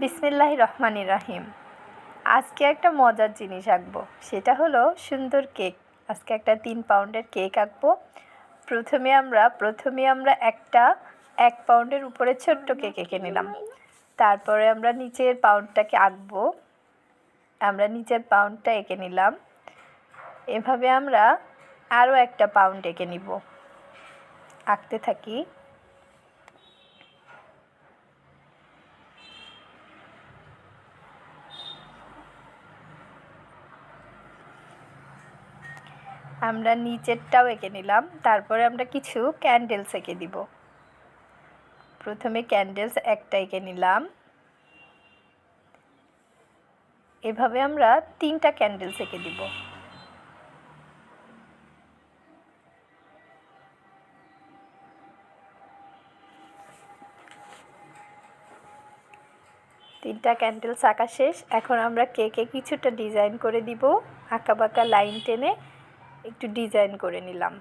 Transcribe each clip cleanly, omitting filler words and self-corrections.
বিসমিল্লাহির রহমানির রহিম। আজকে একটা মজার জিনিস আঁকবো, সেটা হলো সুন্দর কেক। আজকে একটা 3 পাউন্ডের কেক আঁকবো। প্রথমে আমরা একটা 1 পাউন্ডের উপরে ছোট্ট কেক এঁকে নিলাম। তারপরে আমরা নিচের পাউন্ডটাকে আঁকবো। আমরা নিচের পাউন্ডটা এঁকে নিলাম। এভাবে আমরা আরও একটা পাউন্ড এঁকে নিব। আঁকতে থাকি। আমরা নিচেরটাও এঁকে নিলাম। তারপরে আমরা কিছু ক্যান্ডেলস এঁকে দিব। প্রথমে ক্যান্ডেলস একটা এঁকে নিলাম। এভাবে আমরা 3টা ক্যান্ডেলস এঁকে দিব। তিনটা ক্যান্ডেলস আঁকা শেষ। এখন আমরা কেকে কিছুটা ডিজাইন করে দিব। আঁকা বাঁকা লাইন টেনে একটু ডিজাইন করে নিলাম।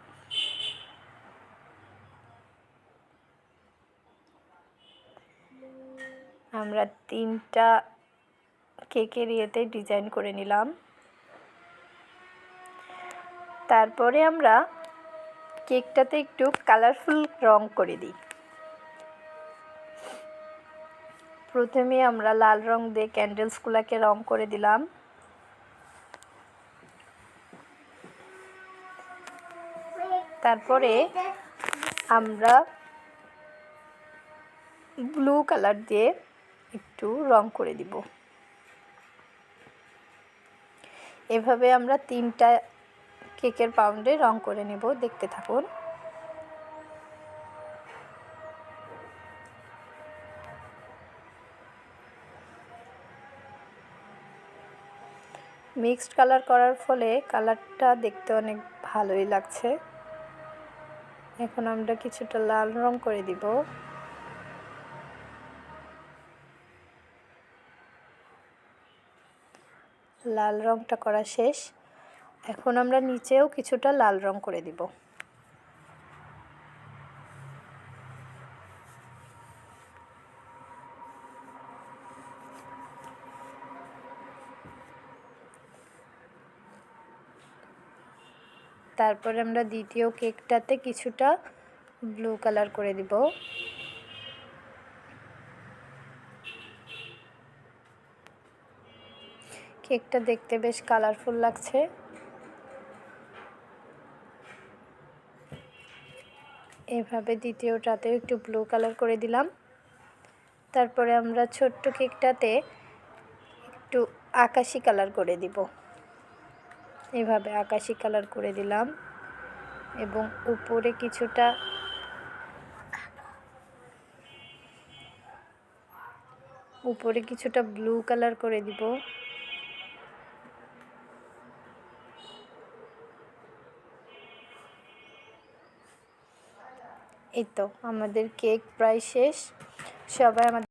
আমরা 3টা কেকের ইয়েতে ডিজাইন করে নিলাম। তারপরে আমরা কেকটাতে একটু কালারফুল রং করে দিই। প্রথমে আমরা লাল রং দিয়ে ক্যান্ডেলসগুলোকে রং করে দিলাম। তারপরে আমরা ব্লু কালার দিয়ে একটু রং করে দিব। এভাবে আমরা 3টা কেকের পাউন্ডে রং করে নেব। দেখতে থাকুন। মিক্সড কালার করার ফলে কালারটা দেখতে অনেক ভালোই লাগছে। এখন আমরা কিছুটা লাল রং করে দিব। লাল রংটা করা শেষ। এখন আমরা নিচেও কিছুটা লাল রং করে দিব। তারপরে আমরা দ্বিতীয় কেকটাতে কিছুটা ব্লু কালার করে দিব। কেকটা দেখতে বেশ কালারফুল লাগছে। এভাবে দ্বিতীয়টাতেও একটু ব্লু কালার করে দিলাম। তারপরে আমরা ছোট্ট কেকটাতে একটু আকাশি কালার করে দিব। এভাবে আকাশি কালার করে দিলাম এবং উপরে কিছুটা ব্লু কালার করে দিব। এই তো আমাদের কেক প্রায় শেষ। সবাই আমাদের